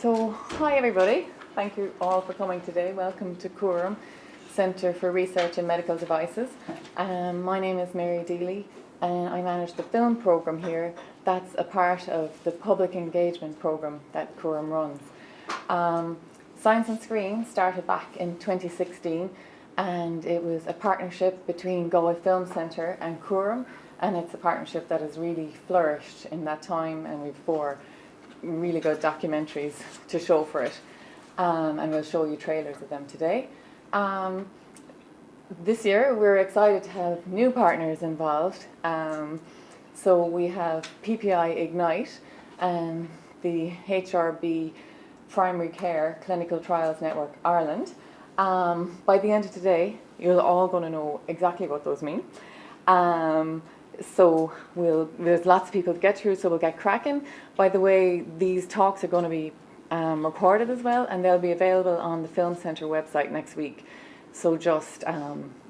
Hi everybody. Thank you all for coming today. Welcome to CÚRAM, Centre for Research in Medical Devices. My name is Mary Deely and I manage the film programme here. That's a part of the public engagement programme that CÚRAM runs. Science on Screen started back in 2016 and it was a partnership between Galway Film Centre and CÚRAM, and it's a partnership that has really flourished in that time, and we've 4 really good documentaries to show for it, and we'll show you trailers of them today. This year we're excited to have new partners involved. So we have PPI Ignite and the HRB Primary Care Clinical Trials Network Ireland. By the end of today you're all going to know exactly what those mean. So there's lots of people to get through, so we'll get cracking. By the way, these talks are going to be recorded as well, and they'll be available on the Film Centre website next week. So just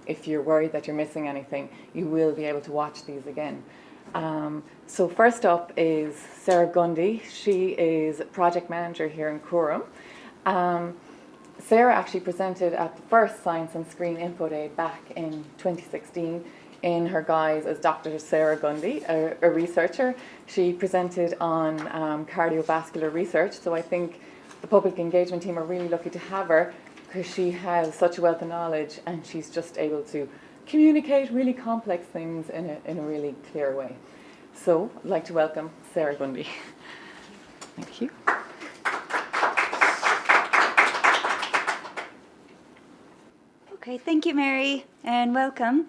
if you're worried that you're missing anything, you will be able to watch these again. So first up is Sarah Gundy. She is project manager here in CÚRAM. Sarah actually presented at the first Science on Screen Input Day back in 2016. In her guise as Dr. Sarah Gundy, a researcher. She presented on cardiovascular research, so I think the public engagement team are really lucky to have her because she has such a wealth of knowledge and she's just able to communicate really complex things in a really clear way. So I'd like to welcome Sarah Gundy. Thank you. Okay, thank you, Mary, and welcome.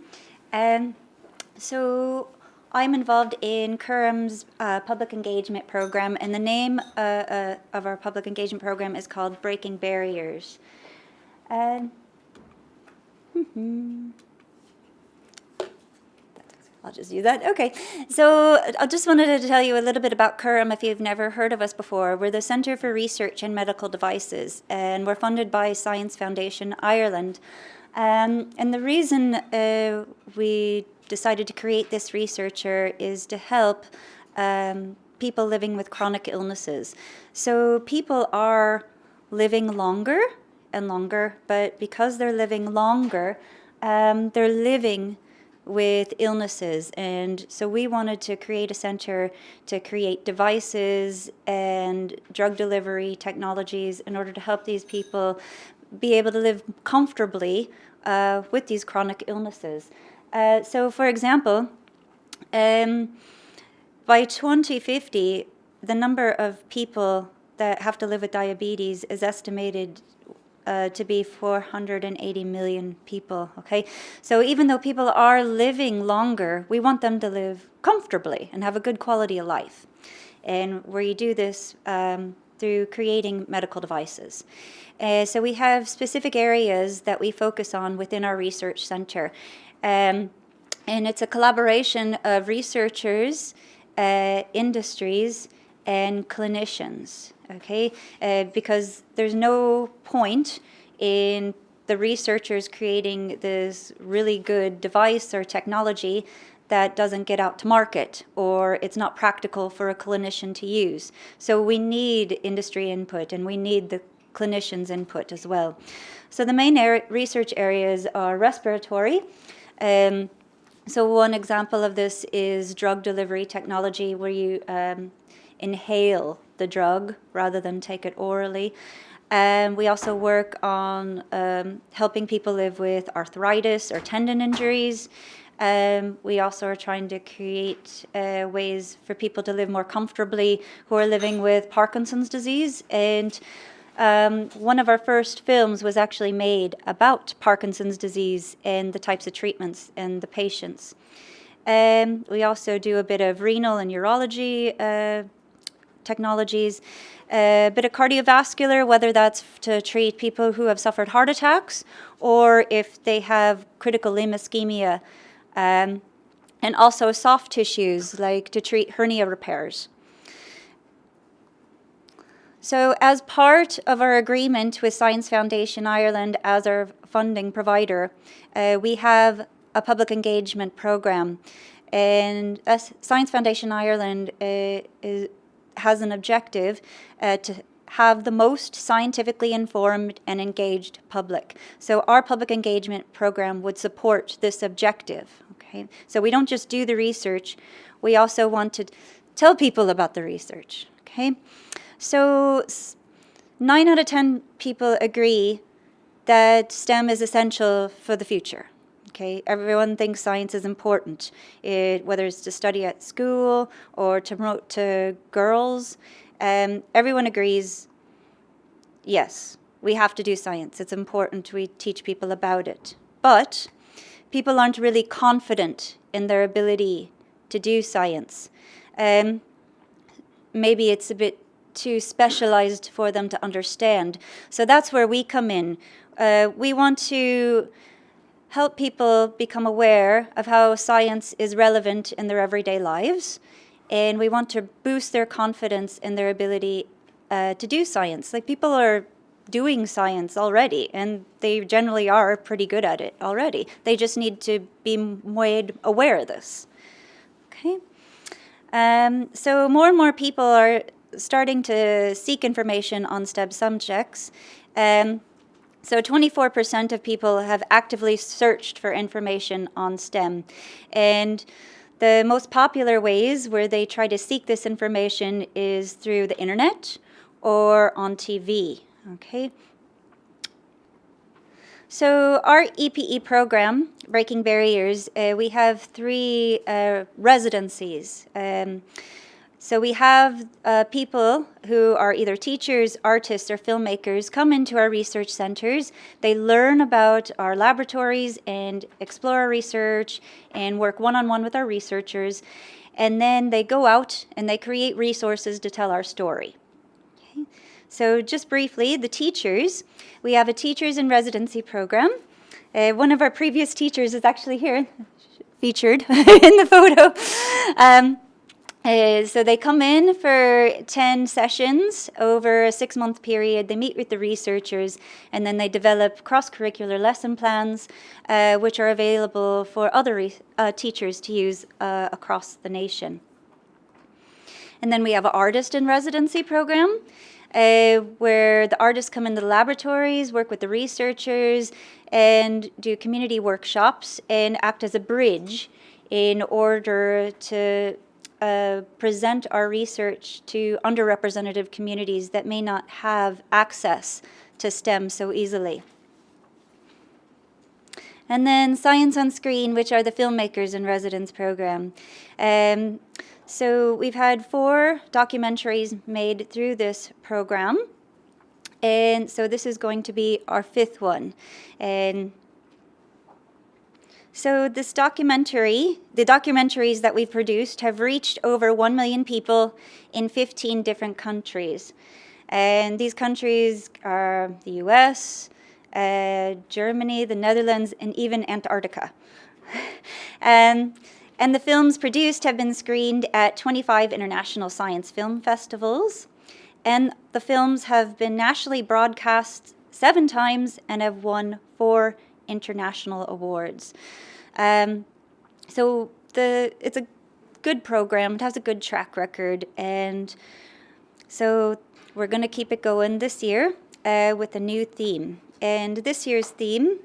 So I'm involved in CÚRAM's public engagement program, and the name of our public engagement program is called Breaking Barriers. I'll just use that. Okay, so I just wanted to tell you a little bit about CÚRAM if you've never heard of us before. We're the Centre for Research in Medical Devices, and we're funded by Science Foundation Ireland. And the reason we decided to create this researcher is to help people living with chronic illnesses. So people are living longer and longer, but because they're living longer, they're living with illnesses. And so we wanted to create a center to create devices and drug delivery technologies in order to help these people be able to live comfortably with these chronic illnesses. So, for example, by 2050, the number of people that have to live with diabetes is estimated to be 480 million people, okay? So even though people are living longer, we want them to live comfortably and have a good quality of life. And where you do this through creating medical devices. So we have specific areas that we focus on within our research center. And it's a collaboration of researchers, industries, and clinicians, okay? Because there's no point in the researchers creating this really good device or technology that doesn't get out to market, or it's not practical for a clinician to use. So we need industry input and we need the clinicians' input as well. So the main research areas are respiratory. So one example of this is drug delivery technology, where you inhale the drug rather than take it orally. We also work on helping people live with arthritis or tendon injuries. We also are trying to create ways for people to live more comfortably who are living with Parkinson's disease. And one of our first films was actually made about Parkinson's disease and the types of treatments and the patients. We also do a bit of renal and urology technologies, a bit of cardiovascular, whether that's to treat people who have suffered heart attacks or if they have critical limb ischemia. And also soft tissues, like to treat hernia repairs. So as part of our agreement with Science Foundation Ireland as our funding provider, we have a public engagement program. And Science Foundation Ireland has an objective to have the most scientifically informed and engaged public. So our public engagement program would support this objective. Okay? So we don't just do the research, we also want to tell people about the research. Okay? So 9 out of 10 people agree that STEM is essential for the future. Okay, everyone thinks science is important, whether it's to study at school or to promote to girls. Everyone agrees, yes, we have to do science. It's important we teach people about it. But people aren't really confident in their ability to do science. Maybe it's a bit too specialized for them to understand. So that's where we come in. We want to help people become aware of how science is relevant in their everyday lives, and we want to boost their confidence in their ability to do science. Like, people are doing science already, and they generally are pretty good at it already. They just need to be made aware of this. Okay. So more and more people are starting to seek information on STEM subjects. So 24% of people have actively searched for information on STEM. And the most popular ways where they try to seek this information is through the internet or on TV. Okay. So our EPE program, Breaking Barriers, we have 3 residencies. So we have people who are either teachers, artists, or filmmakers come into our research centres. They learn about our laboratories and explore our research and work one-on-one with our researchers. And then they go out and they create resources to tell our story. Okay. So just briefly, the teachers, we have a teachers in residency program. One of our previous teachers is actually here, featured in the photo. So they come in for 10 sessions over a 6-month period. They meet with the researchers, and then they develop cross-curricular lesson plans, which are available for other teachers to use across the nation. And then we have an artist in residency program, where the artists come into the laboratories, work with the researchers, and do community workshops and act as a bridge in order to present our research to underrepresented communities that may not have access to STEM so easily. And then Science on Screen, which are the filmmakers in residence program. So we've had 4 documentaries made through this program. And so this is going to be our 5th one. And so this documentary, the documentaries that we've produced have reached over 1 million people in 15 different countries. And these countries are the US, Germany, the Netherlands, and even Antarctica. And the films produced have been screened at 25 international science film festivals. And the films have been nationally broadcast 7 times and have won 4 international awards. So it's a good program. It has a good track record, and so we're going to keep it going this year with a new theme. And this year's theme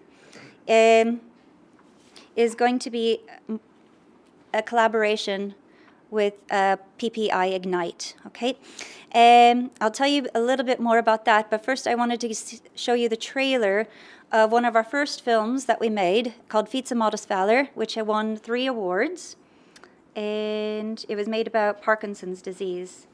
is going to be a collaboration with PPI Ignite. Okay, I'll tell you a little bit more about that, but first I wanted to show you the trailer of one of our first films that we made called Feats of Modest Valor, which had won 3 awards, and it was made about Parkinson's disease.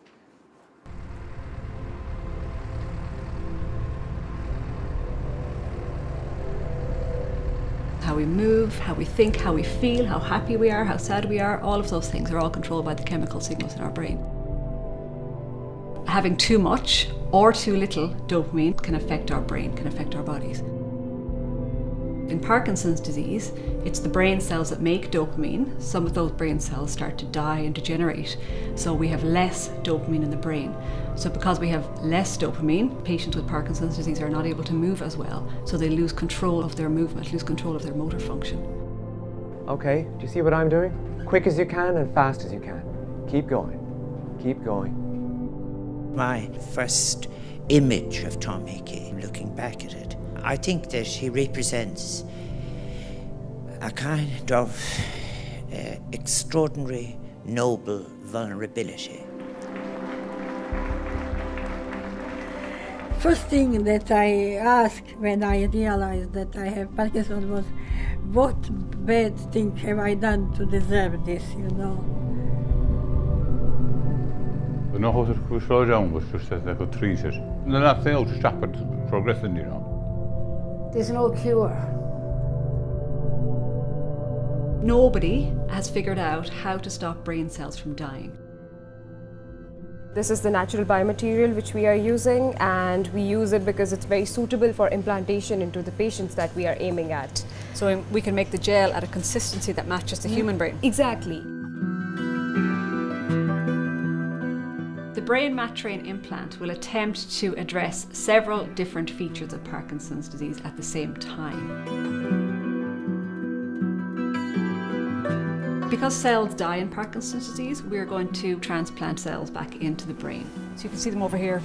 How we move, how we think, how we feel, how happy we are, how sad we are, all of those things are all controlled by the chemical signals in our brain. Having too much or too little dopamine can affect our brain, can affect our bodies. In Parkinson's disease, it's the brain cells that make dopamine. Some of those brain cells start to die and degenerate, so we have less dopamine in the brain. So because we have less dopamine, patients with Parkinson's disease are not able to move as well, so they lose control of their movement, lose control of their motor function. Okay, do you see what I'm doing? Quick as you can and fast as you can. Keep going. Keep going. My first image of Tom Hickey, looking back at it. I think that he represents a kind of extraordinary, noble vulnerability. First thing that I asked when I realized that I have Parkinson was, what bad thing have I done to deserve this, you know? No hotter to slow down was just as I could treat it. And then not saying to stop it progressing, you know. There's no cure. Nobody has figured out how to stop brain cells from dying. This is the natural biomaterial which we are using, and we use it because it's very suitable for implantation into the patients that we are aiming at. So we can make the gel at a consistency that matches the human brain. Exactly. The brain Mattrain implant will attempt to address several different features of Parkinson's disease at the same time. Because cells die in Parkinson's disease, we're going to transplant cells back into the brain. So you can see them over here.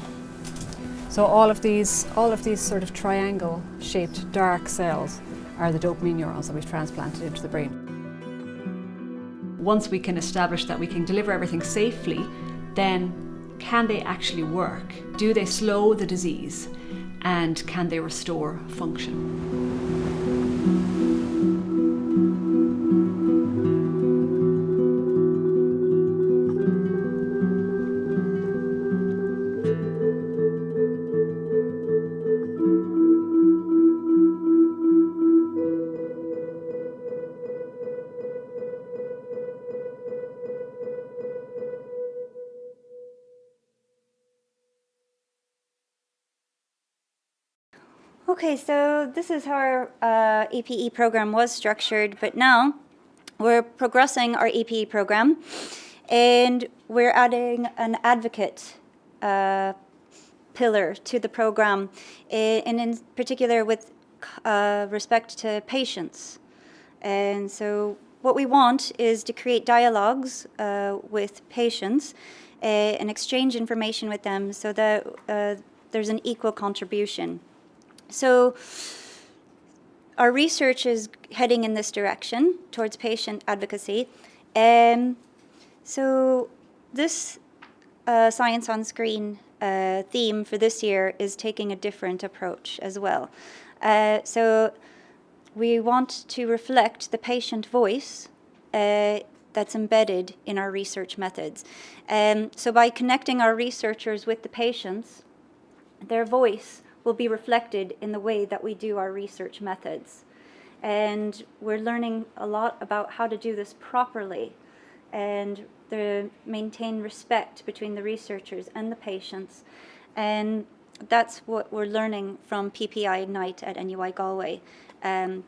So all of these sort of triangle-shaped dark cells are the dopamine neurons that we've transplanted into the brain. Once we can establish that we can deliver everything safely, then can they actually work? Do they slow the disease? And can they restore function? Okay, so this is how our EPE program was structured, but now we're progressing our EPE program and we're adding an advocate pillar to the program, and in particular with respect to patients. And so what we want is to create dialogues with patients and exchange information with them so that there's an equal contribution. So our research is heading in this direction towards patient advocacy. So this Science on Screen theme for this year is taking a different approach as well. So we want to reflect the patient voice that's embedded in our research methods. So by connecting our researchers with the patients, their voice will be reflected in the way that we do our research methods. And we're learning a lot about how to do this properly and to maintain respect between the researchers and the patients. And that's what we're learning from PPI Ignite at NUI Galway. And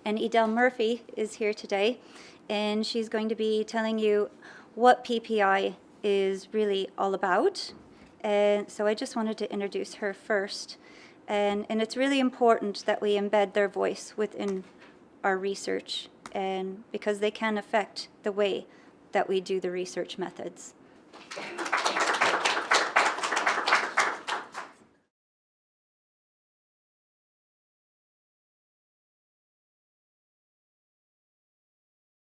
Edel Murphy is here today, and she's going to be telling you what PPI is really all about. And so I just wanted to introduce her first. And it's really important that we embed their voice within our research, and because they can affect the way that we do the research methods.